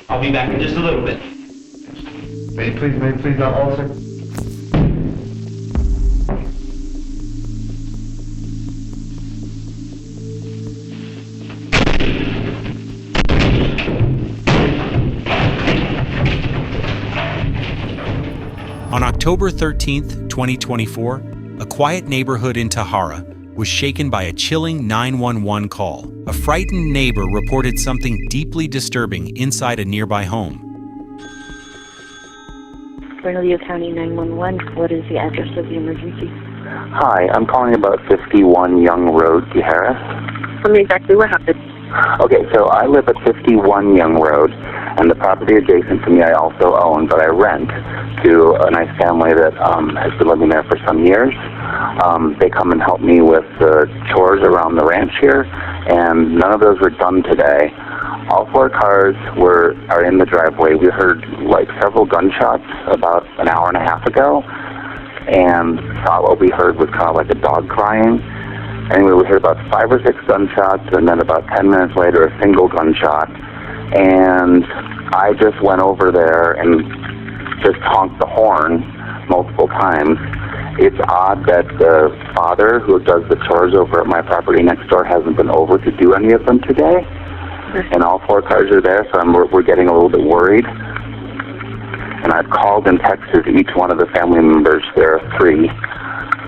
I'll be back in just a little bit. May you please not, officer? On October 13th, 2024, a quiet neighborhood in Tahara was shaken by a chilling 911 call. A frightened neighbor reported something deeply disturbing inside a nearby home. Bernalillo County 911, what is the address of the emergency? Hi, I'm calling about 51 Young Road, Tahara. Tell me exactly what happened. Okay, so I live at 51 Young Road, and the property adjacent to me I also own, but I rent to a nice family that has been living there for some years. They come and help me with the chores around the ranch here, and none of those were done today. All 4 cars are in the driveway. We heard like several gunshots about an hour and a half ago, and thought what we heard was kind of like a dog crying. Anyway, we heard about 5 or 6 gunshots, and then about 10 minutes later, a single gunshot. And I just went over there and just honked the horn multiple times. It's odd that the father who does the chores over at my property next door hasn't been over to do any of them today. And all 4 cars are there, so we're getting a little bit worried. And I've called and texted each one of the family members. There are 3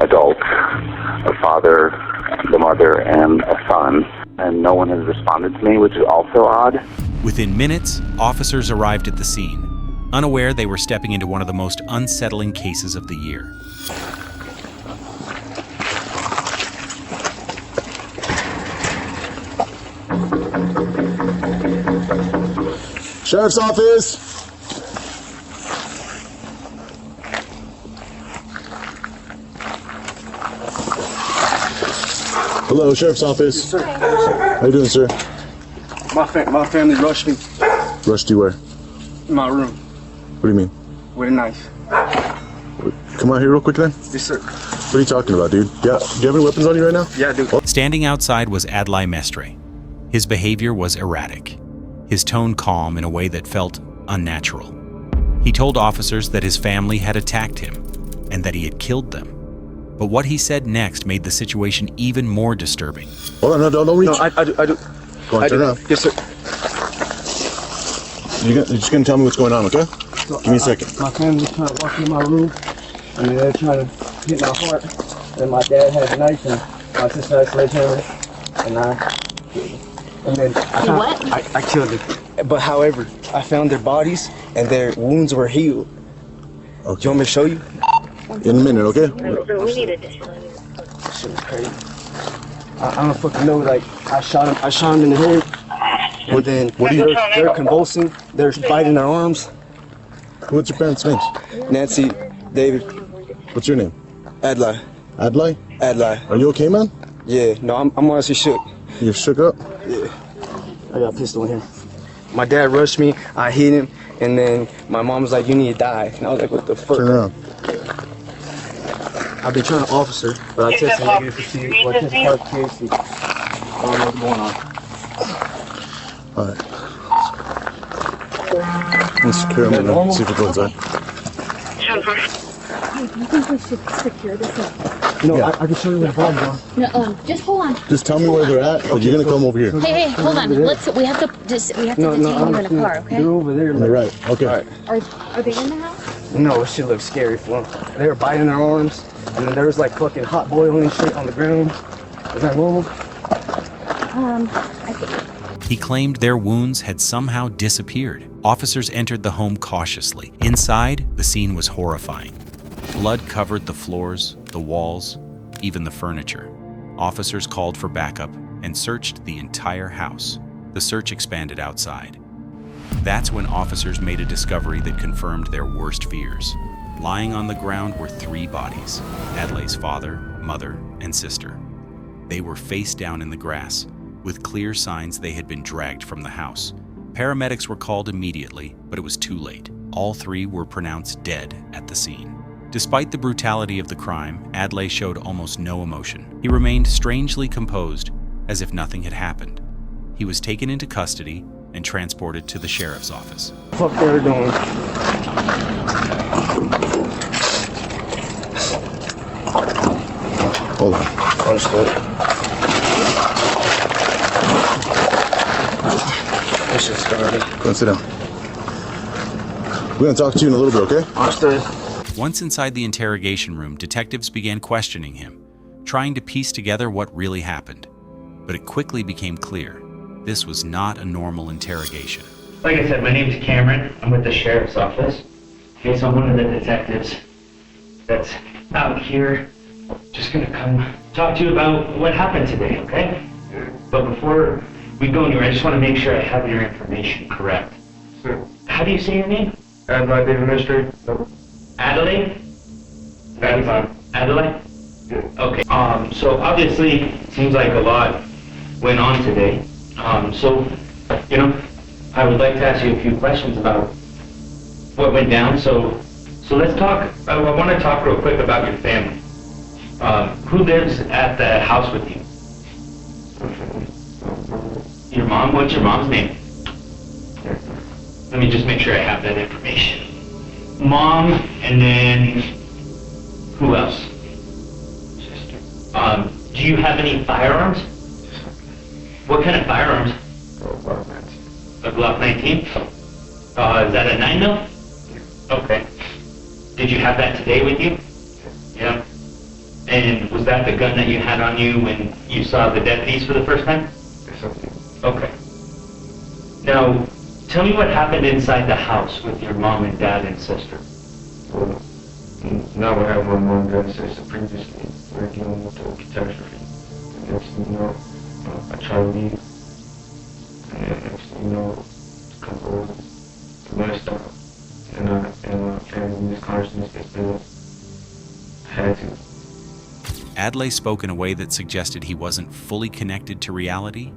adults, a father, the mother, and a son. And no one has responded to me, which is also odd. Within minutes, officers arrived at the scene, unaware they were stepping into one of the most unsettling cases of the year. Sheriff's Office! Hello, Sheriff's Office. Yes, sir. How you doing, sir? My family rushed me Rushed you where? in my room What do you mean? with a knife. Come out here real quick then. Yes, sir. What are you talking about, dude? Yeah, do you have any weapons on you right now? Yeah, I do. Standing outside was Adlai Mestre. His behavior was erratic, his tone calm in a way that felt unnatural. He told officers that his family had attacked him and that he had killed them. But what he said next made the situation even more disturbing. Hold on, no, don't reach. No, I do. Go on, I turn do. around. Yes, sir. You're just gonna tell me what's going on, okay? So Give me a second. My family's trying to walk into my room, and they're trying to hit my heart. And my dad had a knife, and my sister had a sledgehammer, and I killed them. And then I killed them. But however, I found their bodies, and their wounds were healed. Okay. Do you want me to show you? In a minute, okay? We need additional. Shit was crazy. I don't fucking know. Like I shot him in the head, and then they're convulsing. They're biting their arms. What's your parents' names? Nancy, David, What's your name? Adlai. Adlai? Adlai. Are you okay, man? Yeah. No, I'm honestly shook. You're shook up? Yeah. I got a pistol in here. My dad rushed me. I hit him, and then my mom was like, "You need to die." And I was like, "What the fuck?" Turn around. I've been trying to officer, but I tested negative for THC. Well, I tested positive for THC. I don't know what's going on. Alright. Let's secure him and then see if we go inside. Hey, do you think we should secure this up? No, Yeah. I can show you where the bombs are. No, just hold on. Just tell me where they're at, but you're gonna come over here. Hey, hold on. We have to detain you in the car, okay? They're over there. On the right. Okay. All right. Are they in the house? No, it shit looks scary for them. They were biting their arms, and then there was like fucking hot boiling shit on the ground. Is that normal? I think. He claimed their wounds had somehow disappeared. Officers entered the home cautiously. Inside, the scene was horrifying. Blood covered the floors, the walls, even the furniture. Officers called for backup and searched the entire house. The search expanded outside. That's when officers made a discovery that confirmed their worst fears. Lying on the ground were 3 bodies: Adlai's father, mother, and sister. They were face down in the grass, with clear signs they had been dragged from the house. Paramedics were called immediately, but it was too late. All 3 were pronounced dead at the scene. Despite the brutality of the crime, Adlai showed almost no emotion. He remained strangely composed, as if nothing had happened. He was taken into custody and transported to the sheriff's office. Fuck they're doing. Hold on. Understood. This shit's started. Go and sit down. We're gonna talk to you in a little bit, okay? Understood. Once inside the interrogation room, detectives began questioning him, trying to piece together what really happened. But it quickly became clear this was not a normal interrogation. Like I said, my name's Cameron. I'm with the sheriff's office. Okay, so I'm one of the detectives that's out here. Just gonna come talk to you about what happened today, okay? But before we go anywhere, I just want to make sure I have your information correct. Sure. How do you say your name? Adelaide, the administrator. Adelaide? Adelaide. Adelaide? Yeah. Okay. So obviously, it seems like a lot went on today. I would like to ask you a few questions about what went down. So let's talk. I want to talk real quick about your family. Who lives at the house with you? Your mom? What's your mom's name? Let me just make sure I have that information. Mom, and then who else? Do you have any firearms? What kind of firearms? A Glock 19? Is that a 9mm? Okay. Did you have that today with you? Yeah. And was that the gun that you had on you when you saw the deputies for the first time? Okay. Now, tell me what happened inside the house with your mom and dad and sister. Well, now I have my mom and sister previously working on the catastrophe. And next thing you know, I try to leave. And then next thing you know, come over, the money stopped. And my family in this consciousness gets built. Had to. Adlai spoke in a way that suggested he wasn't fully connected to reality.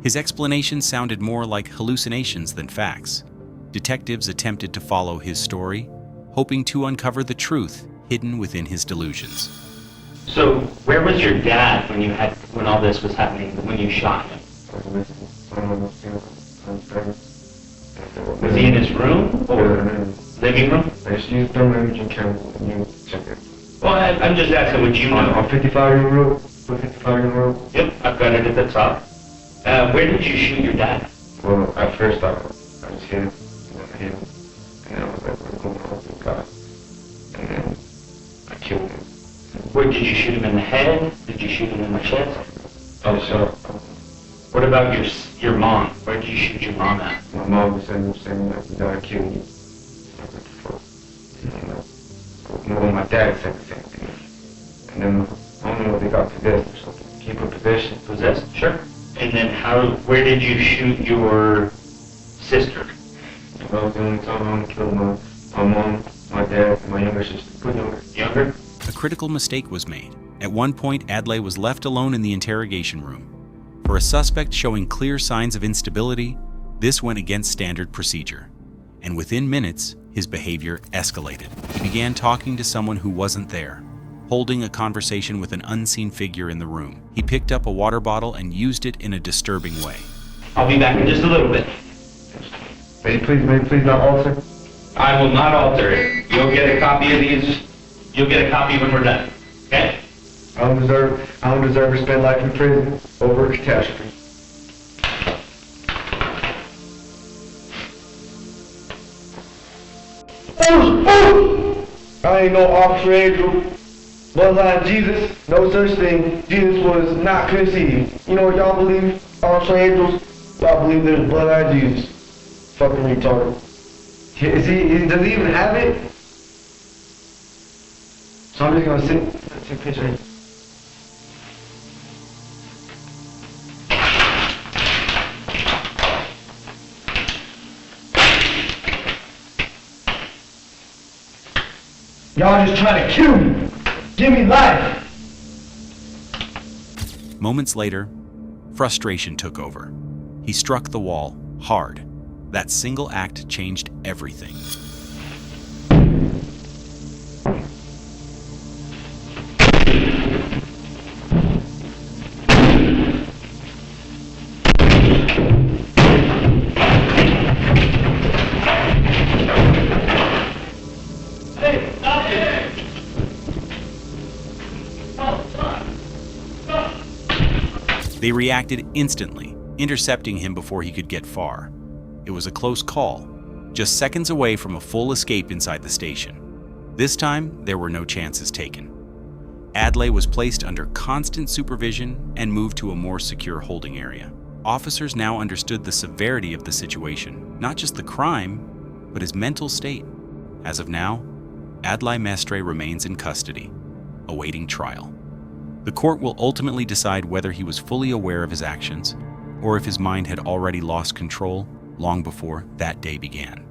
His explanation sounded more like hallucinations than facts. Detectives attempted to follow his story, hoping to uncover the truth hidden within his delusions. So, where was your dad when all this was happening, when you shot him? Was he in his room or living room? I just used thermal imaging camera and you check it. Well, I'm just asking what you know. On 55-year road, 55-year road. Yep, I've got it at the top. Where did you shoot your dad? Well, at first I just hit him, and then I hit him, and then I was like, we're going home to God. And then I killed him. Where did you shoot him in the head? Did you shoot him in the chest? Oh, so What about your mom? Where did you shoot your mom at? my mom was saying that we gotta kill you. Well, my dad said the same thing. And then I don't know what they got possessed or something. Keep a possession. Possessed? Sure. And then where did you shoot your sister? I was the only time I want to kill my mom, my dad, and my younger sister. Younger? A critical mistake was made. At one point, Adlai was left alone in the interrogation room. For a suspect showing clear signs of instability, this went against standard procedure. And within minutes, his behavior escalated. He began talking to someone who wasn't there, holding a conversation with an unseen figure in the room. He picked up a water bottle and used it in a disturbing way. I'll be back in just a little bit. May you please not alter? I will not alter it. You'll get a copy of these. You'll get a copy when we're done. Okay? I don't deserve to spend life in prison over a catastrophe. I ain't no officer angel. Bloodline Jesus, no such thing. Jesus was not conceived. You know what y'all believe? Officer angels? Y'all believe there's bloodline Jesus. Fucking retarded. Does he even have it? So I'm just gonna take a picture. Y'all just trying to kill me. Give me life. Moments later, frustration took over. He struck the wall hard. That single act changed everything. They reacted instantly, intercepting him before he could get far. It was a close call, just seconds away from a full escape inside the station. This time, there were no chances taken. Adlai was placed under constant supervision and moved to a more secure holding area. Officers now understood the severity of the situation, not just the crime, but his mental state. As of now, Adlai Mestre remains in custody, awaiting trial. The court will ultimately decide whether he was fully aware of his actions, or if his mind had already lost control long before that day began.